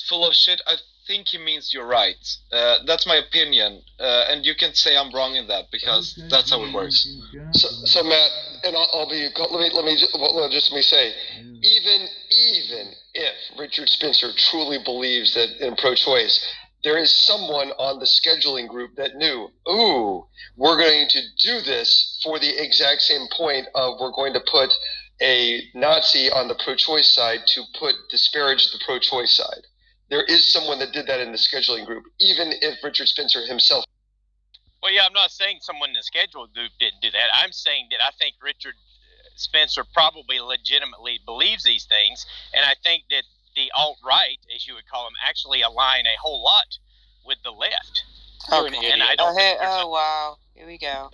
full of shit, I think he means you're right. That's my opinion, and you can say I'm wrong in that because that's how it works. So Matt, and I'll be. Let me say, even if Richard Spencer truly believes that in pro-choice, there is someone on the scheduling group that knew. Ooh, we're going to do this for the exact same point of we're going to put a Nazi on the pro-choice side to disparage the pro-choice side. There is someone that did that in the scheduling group, even if Richard Spencer himself. Well, yeah, I'm not saying someone in the schedule group didn't do that. I'm saying that I think Richard Spencer probably legitimately believes these things, and I think that the alt-right, as you would call them, actually align a whole lot with the left. You're an idiot. And I don't think wow. Here we go.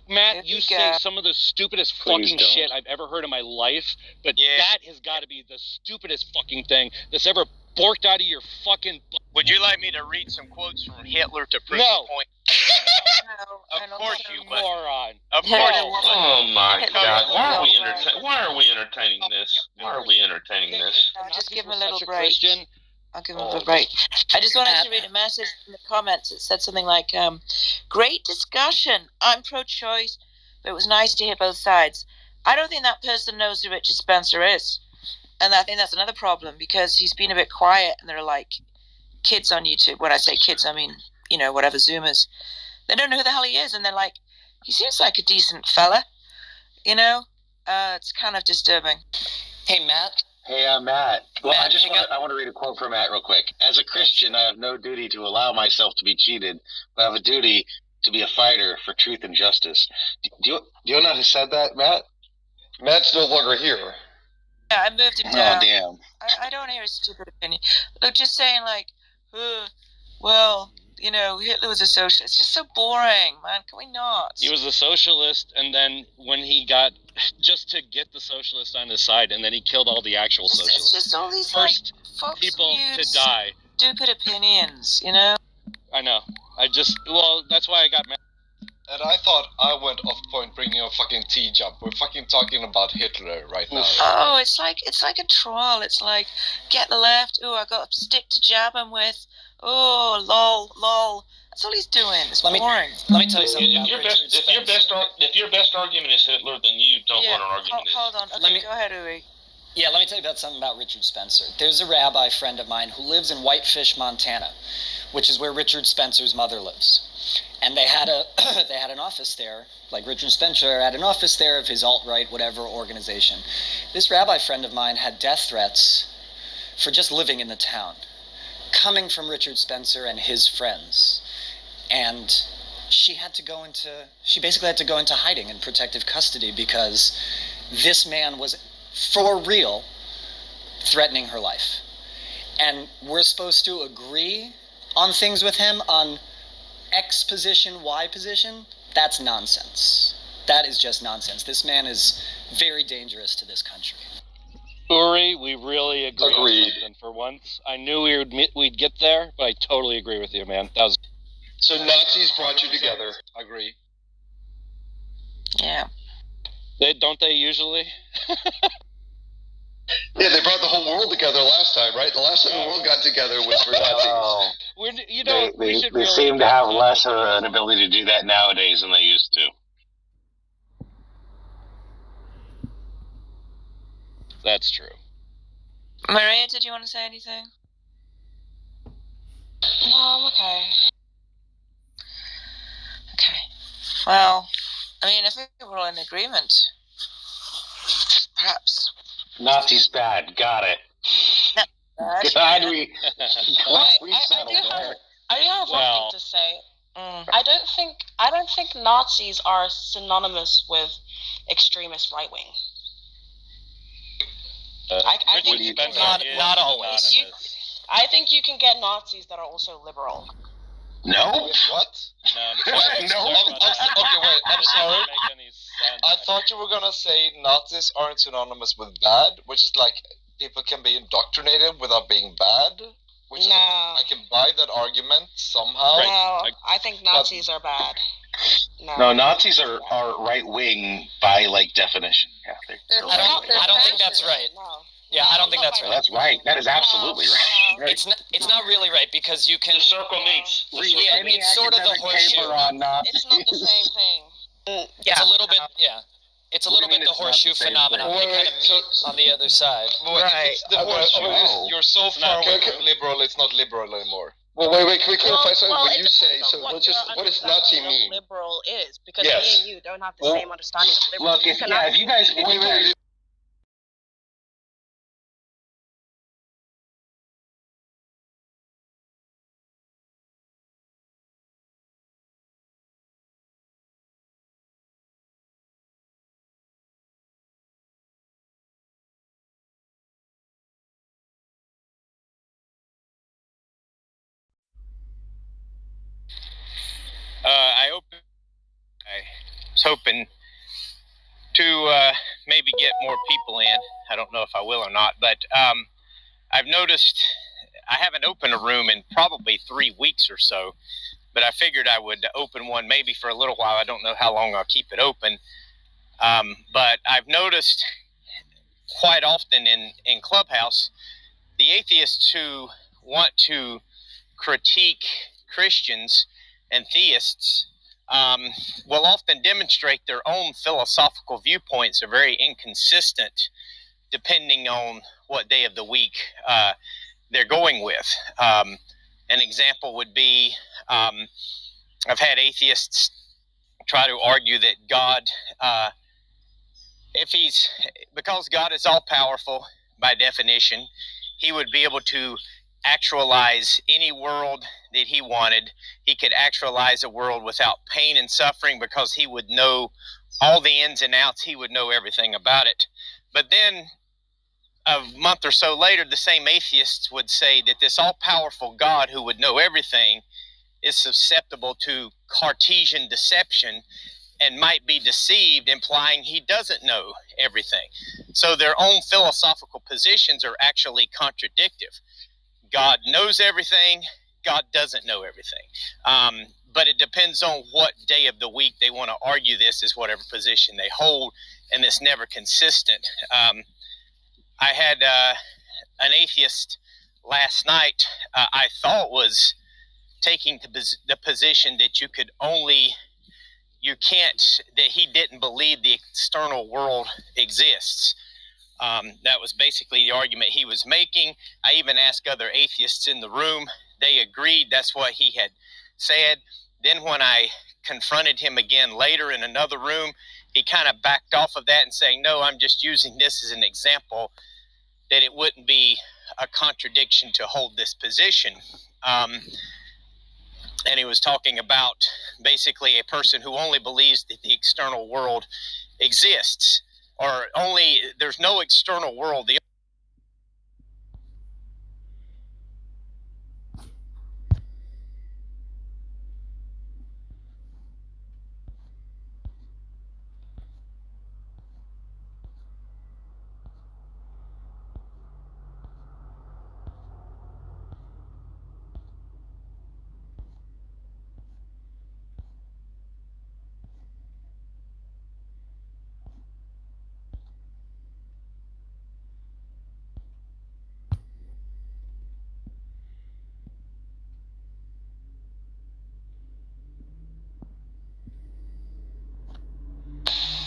Matt, you say some of the stupidest fucking shit I've ever heard in my life, but that has got to be the stupidest fucking thing that's ever borked out of your fucking... Would you like me to read some quotes from Hitler to prove No. the point? No, Of course you would. Moron. Of course you would. Oh my God! Why are we entertaining this? Why are we entertaining this? Just give him a little Such break. Christian. I'll give him a little break. I just wanted to read a message in the comments that said something like, great discussion. I'm pro-choice, but it was nice to hear both sides. I don't think that person knows who Richard Spencer is. And I think that's another problem because he's been a bit quiet and there are like kids on YouTube. When I say kids, I mean, whatever Zoomers. They don't know who the hell he is. And they're like, he seems like a decent fella. It's kind of disturbing. Hey, Matt. Hey, Matt. Well, Matt, I want to read a quote from Matt real quick. As a Christian, I have no duty to allow myself to be cheated, but I have a duty to be a fighter for truth and justice. Do you know who said that, Matt? Matt's no longer here. Yeah, I moved him down. Oh, damn. I don't hear his stupid opinion. Look, just saying like, well, Hitler was a socialist. It's just so boring, man. Can we not? He was a socialist, and then when he got... just to get the socialists on his side, and then he killed all the actual socialists. It's just all these first folks people to die. Stupid opinions, I know. That's why I got mad. And I thought I went off point bringing a fucking T-jump. We're fucking talking about Hitler right now. Oh, it's like a troll. It's like, get the left. Oh, I got a stick to jab him with. Oh, lol. That's all he's doing. It's boring. Let me tell you something. If your best argument is Hitler, then you don't want an argument. Hold on. Okay, go ahead, Uri. Yeah, let me tell you about something about Richard Spencer. There's a rabbi friend of mine who lives in Whitefish, Montana, which is where Richard Spencer's mother lives. And they had an office there, like Richard Spencer had an office there of his alt-right whatever organization. This rabbi friend of mine had death threats for just living in the town, coming from Richard Spencer and his friends. And she basically had to go into hiding and protective custody because this man was for real threatening her life. And we're supposed to agree on things with him on X position, Y position. That's nonsense. That is just nonsense. This man is very dangerous to this country. Uri, we really agree on something for once. I knew we'd get there, but I totally agree with you, man. That was... So Nazis brought you together. Agree. Yeah. Don't they usually? Yeah, they brought the whole world together last time, right? The last time the world got together was for Nazis. They seem to have less of an ability to do that nowadays than they used to. That's true. Maria, did you want to say anything? No, I'm okay. Okay. Well, I mean, I think we're all in agreement. Perhaps. Nazis bad. Got it. Glad we settled there. I do have one thing to say. I don't think Nazis are synonymous with extremist right wing. I think not always. I think you can get Nazis that are also liberal. No? What? No. Okay, wait. I'm sorry. I thought you were gonna say Nazis aren't synonymous with bad, which is like people can be indoctrinated without being bad. Which I can buy that argument somehow. No, I think Nazis are bad. No, Nazis are right wing by definition. Yeah, I don't think that's right. No. Yeah, I don't think that's right. That's right. That is absolutely right. Right. It's not really right because you can. The circle meets. It's sort of the horseshoe. It's not the same thing. It's a little bit, yeah. It's a little bit the horseshoe phenomenon. They kind of meet on the other side. Right. It's the horseshoe. You're so far away from liberal, it's not liberal anymore. Well, wait. Can we clarify something? What you say? So what does Nazi mean? Liberal is because me and you don't have the same understanding of liberal. Look, if you guys. I was hoping to maybe get more people in. I don't know if I will or not, but I've noticed I haven't opened a room in probably 3 weeks or so, but I figured I would open one maybe for a little while. I don't know how long I'll keep it open, but I've noticed quite often in Clubhouse, the atheists who want to critique Christians and theists will often demonstrate their own philosophical viewpoints are very inconsistent depending on what day of the week they're going with. An example would be I've had atheists try to argue that God, because God is all powerful by definition, he would be able to actualize any world that he wanted. He could actualize a world without pain and suffering because he would know all the ins and outs. He would know everything about it. But then a month or so later, the same atheists would say that this all-powerful God who would know everything is susceptible to Cartesian deception and might be deceived, implying he doesn't know everything. So their own philosophical positions are actually contradictory. God knows everything. God doesn't know everything. But it depends on what day of the week they want to argue this is whatever position they hold, and it's never consistent. I had an atheist last night I thought was taking the position that that he didn't believe the external world exists. That was basically the argument he was making. I even asked other atheists in the room. They agreed that's what he had said. Then when I confronted him again later in another room, he kind of backed off of that and saying, no, I'm just using this as an example that it wouldn't be a contradiction to hold this position. And he was talking about basically a person who only believes that the external world exists, or there's no external world.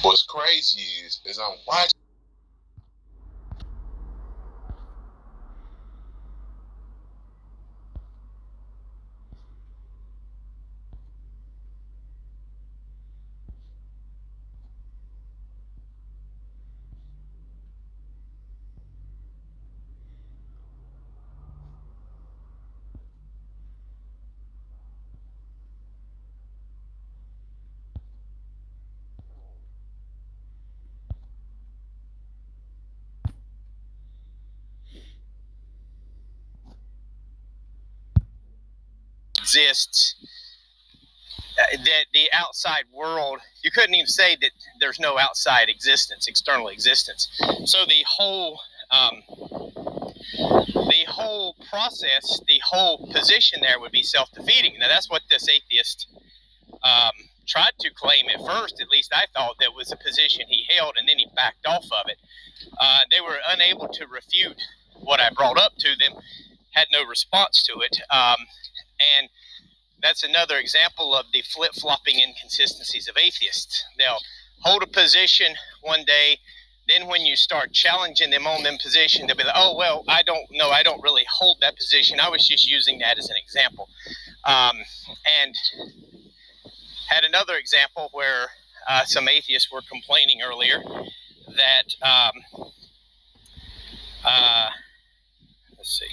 What's crazy is I'm watching. Exists, that the outside world, you couldn't even say that there's no outside existence, external existence. So the whole process, the whole position there would be self-defeating. Now that's what this atheist tried to claim at first. At least I thought that was a position he held, and then he backed off of it. They were unable to refute what I brought up to them. had no response to it. And that's another example of the flip-flopping inconsistencies of atheists. They'll hold a position one day, then when you start challenging them on them position, they'll be like, oh, well, I don't know, I don't really hold that position. I was just using that as an example. And had another example where some atheists were complaining earlier that, let's see,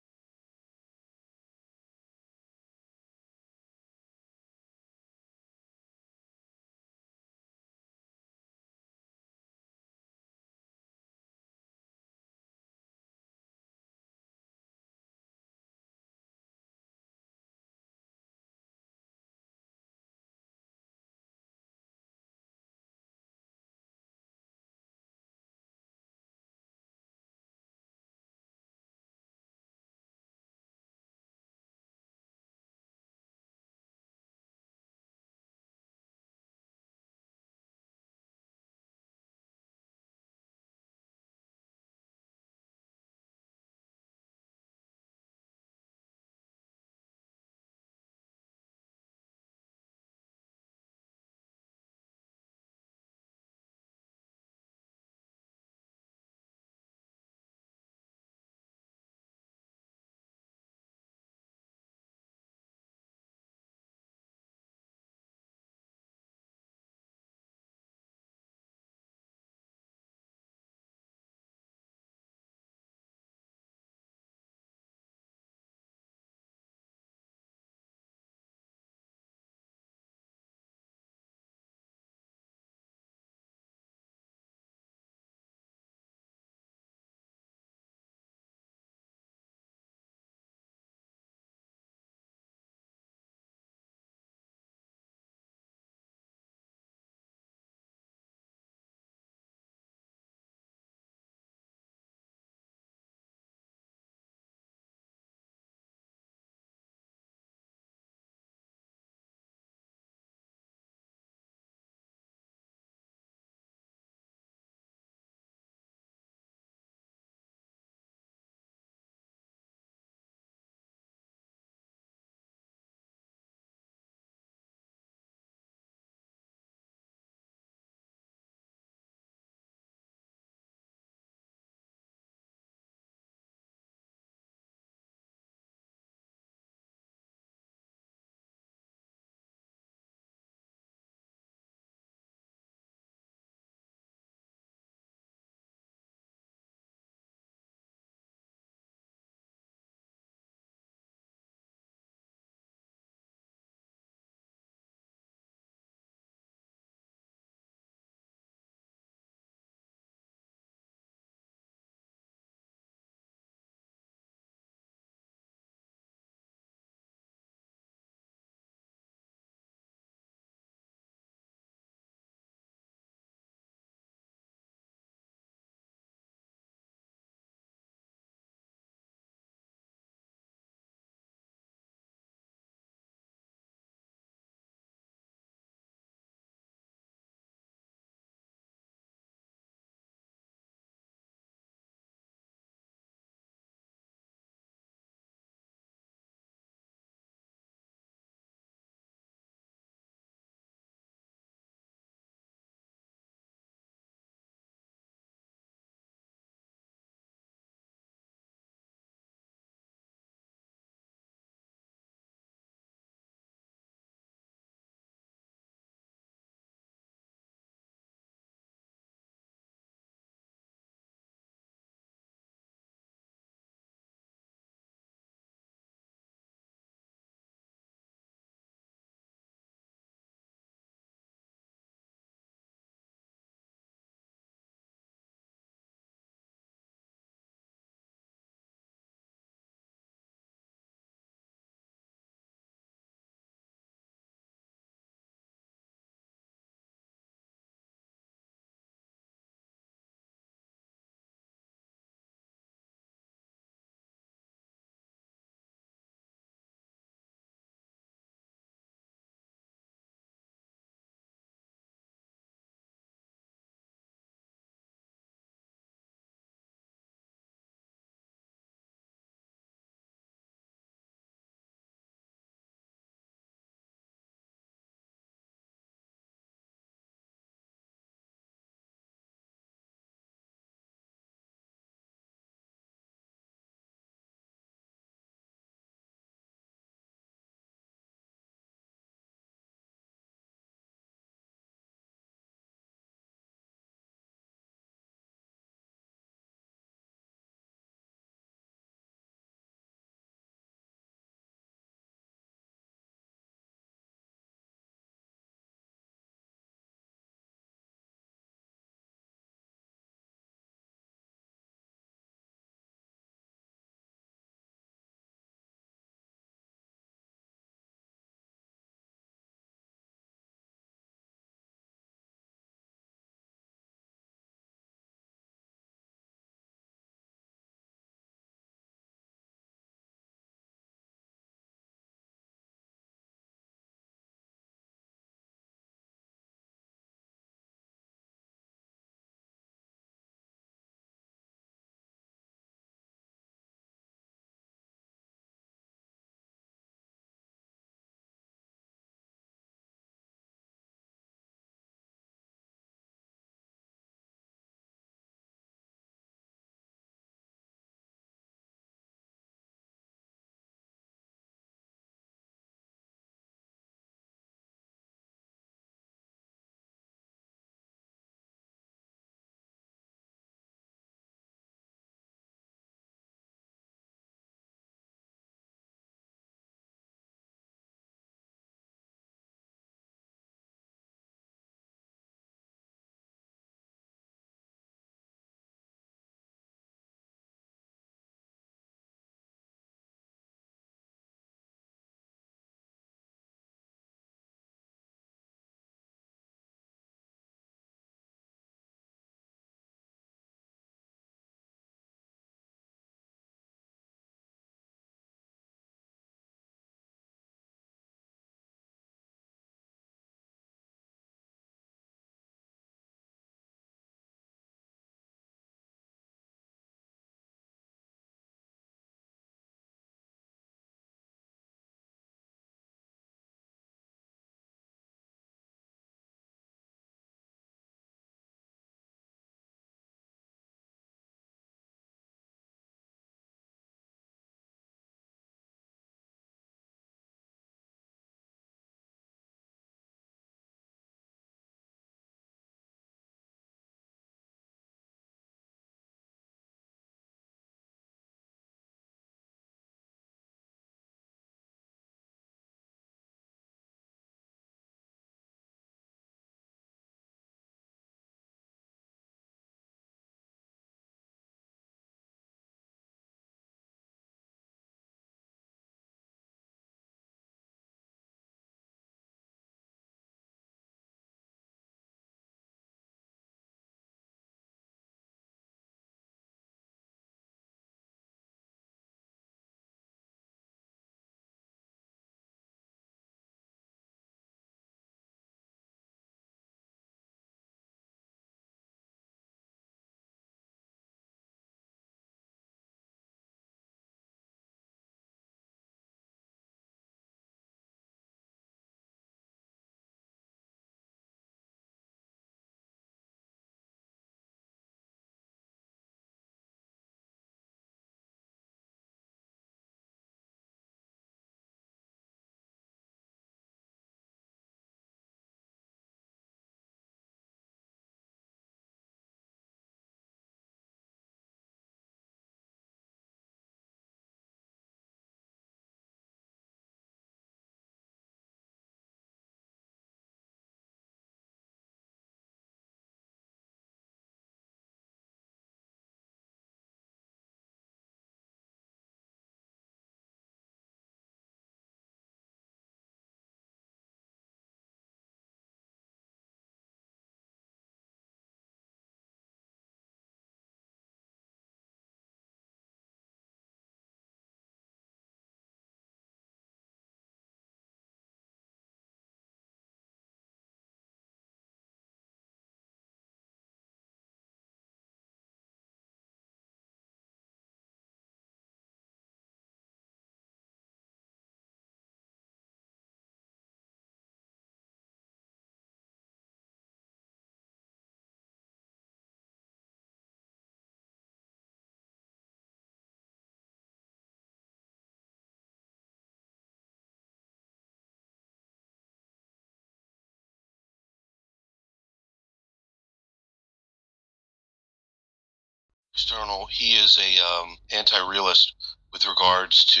external. He is a anti-realist with regards to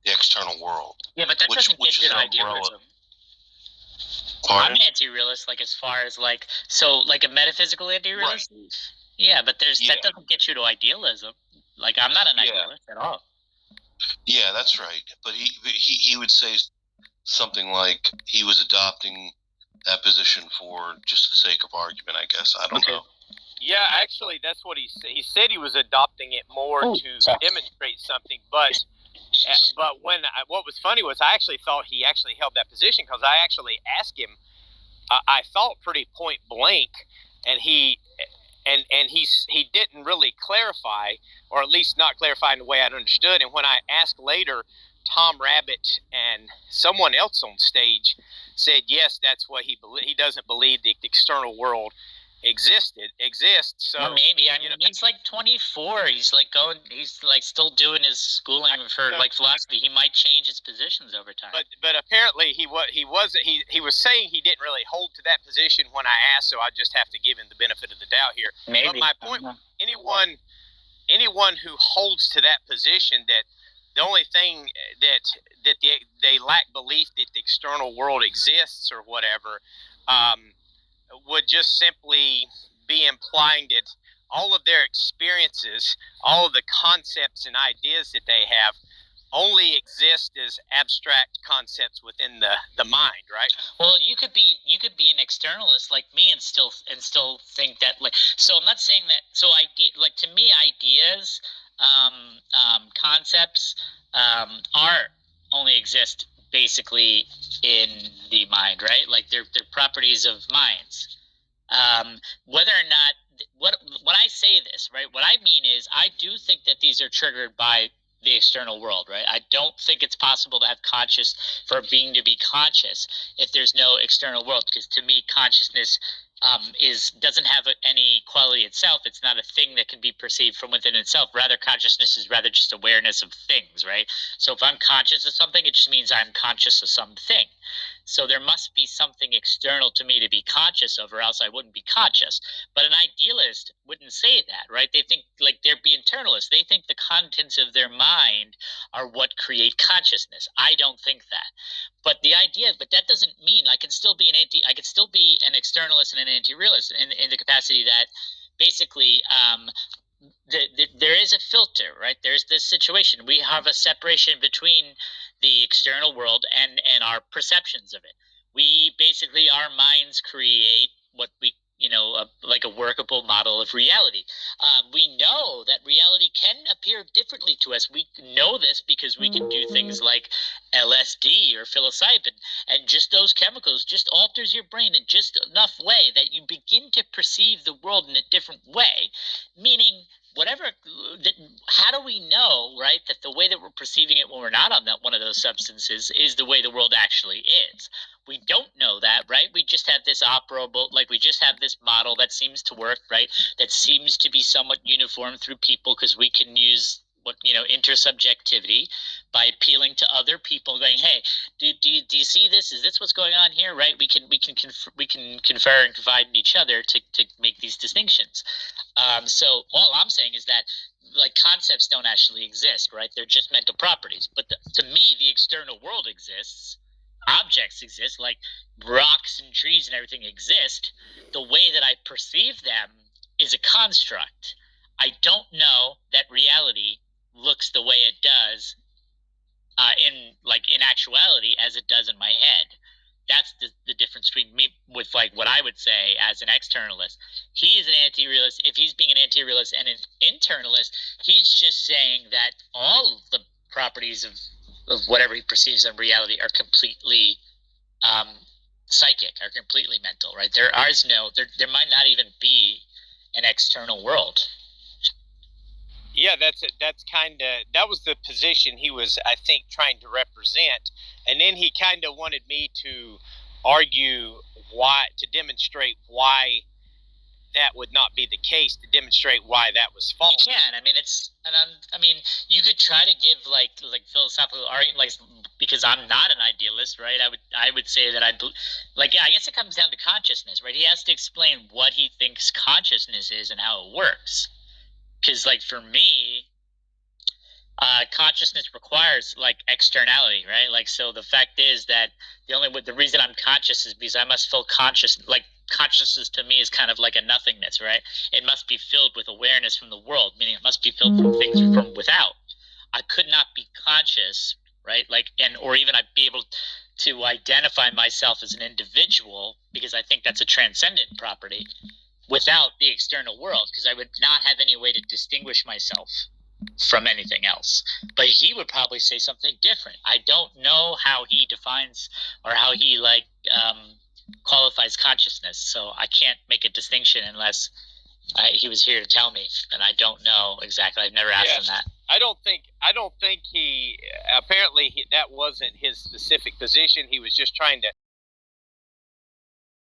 the external world. Yeah, but that doesn't get you to idealism. I'm an anti-realist, like as far as like a metaphysical anti-realist. Right. Yeah, but that doesn't get you to idealism. Like I'm not an idealist at all. Yeah, that's right. But he would say something like he was adopting that position for just the sake of argument, I guess. I don't know. Yeah, actually, that's what he said. He said he was adopting it more to demonstrate something. But what was funny was I actually thought he actually held that position because I actually asked him. I thought pretty point blank, and he didn't really clarify, or at least not clarify in the way I understood. And when I asked later, Tom Rabbit and someone else on stage said yes, that's what he believes. He doesn't believe the external world exists. So or maybe he's like 24. He's like still doing his schooling for like philosophy. He might change his positions over time. But apparently he was saying he didn't really hold to that position when I asked. So I just have to give him the benefit of the doubt here. Maybe. But my point: anyone who holds to that position that the only thing that they lack belief that the external world exists or whatever. Would just simply be implying that all of their experiences, all of the concepts and ideas that they have only exist as abstract concepts within the mind, right? Well, you could be an externalist like me and still think that so I'm not saying that to me ideas concepts are only exist basically in the mind, right? Like they're properties of minds. Whether or not when I say this, right, what I mean is I do think that these are triggered by the external world, right? I don't think it's possible to have for a being to be conscious if there's no external world, because to me consciousness doesn't have any quality itself. It's not a thing that can be perceived from within itself. Rather, consciousness is rather just awareness of things, right? So if I'm conscious of something, it just means I'm conscious of something. So there must be something external to me to be conscious of, or else I wouldn't be conscious. But an idealist wouldn't say that, right? They think they're being internalists. They think the contents of their mind are what create consciousness. I don't think that. But that doesn't mean I can still be an externalist and an anti-realist in the capacity that basically there is a filter, right? There's this situation. We have a separation between the external world and our perceptions of it. We basically, our minds create what we, like a workable model of reality. We know that reality can appear differently to us. We know this because we can do things like LSD or psilocybin, and just those chemicals just alters your brain in just enough way that you begin to perceive the world in a different way, meaning how do we know, right, that the way that we're perceiving it when we're not on one of those substances is the way the world actually is? We don't know that, right? We just have this we just have this model that seems to work, right? That seems to be somewhat uniform through people because we can use intersubjectivity by appealing to other people, going, hey, do you see this? Is this what's going on here, right? We can confer and confide in each other to make these distinctions. So all I'm saying is that concepts don't actually exist, right? They're just mental properties. But to me, the external world exists. Objects exist, like rocks and trees and everything exist. The way that I perceive them is a construct. I don't know that reality looks the way it does in actuality as it does in my head. That's the difference between me with what I would say as an externalist. He is an anti-realist. If he's being an anti-realist and an internalist, he's just saying that all of the properties of whatever he perceives in reality are completely psychic, are completely mental, right? There might not even be an external world. Yeah, that was the position he was, I think, trying to represent. And then he kind of wanted me to argue to demonstrate why that would not be the case, to demonstrate why that was false. You can. You could try to give philosophical argument, because I'm not an idealist, right? I would say that I guess it comes down to consciousness, right? He has to explain what he thinks consciousness is and how it works. because like for me, consciousness requires like externality, right? Like, so the fact is that the reason I'm conscious is because I must feel conscious. Like, consciousness to me is kind of like a nothingness, right? It must be filled with awareness from the world, meaning it must be filled from things from without. I could not be conscious, right? Like, or even I'd be able to identify myself as an individual, because I think that's a transcendent property, without the external world, because I would not have any way to distinguish myself from anything else. But he would probably say something different. I don't know how he defines or how he qualifies consciousness, so I can't make a distinction unless he was here to tell me, and I don't know exactly. I've never asked him that. I don't think he. Apparently, that wasn't his specific position. He was just trying to